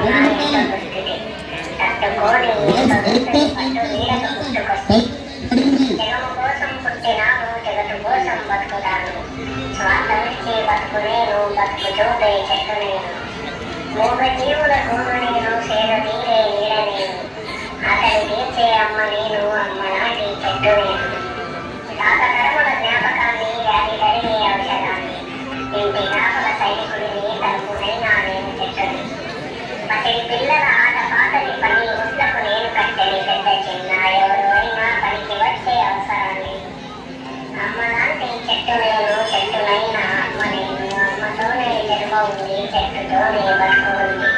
ఉన్న ఇంట్లో దుస్థితి తట్టుకోని ఇంట్లో దుస్థితి పట్టు నీడకు పుట్టుకొస్తుంది. జగము కోసం పుట్టినాను, జగత్తు కోసం బతుకుతాను. స్వార్థమిచ్చి బతుకు నేను, బతుకు చూపే చెట్టు నేను. మూగ జీవుల గూడు నేను, సేద తీరే నీడ నేను. ఆకలి తీర్చే అమ్మ నేను, అమ్మ నాటి చెట్టు నేను. తాత తరముల జ్ఞాపకాన్ని, వ్యాధి కరిగే ఔషధాన్ని, ఇంటి జ్ఞాపక సైనికుడిని, తరపునైనా నేను చెట్టుని. పసిడి పిల్లల ఆట పాటని పని ఉట్లకు నేను కట్టెని, పెద్ద చిన్న ఎవరు అయినా పనికి వచ్చే అవసరాన్ని. అమ్మ లాంటి చెట్టు నేను, చెట్టునైనా అమ్మ నేను. అమ్మతోనే జన్మ ఉంది, చెట్టుతోనే బతుకు ఉంది.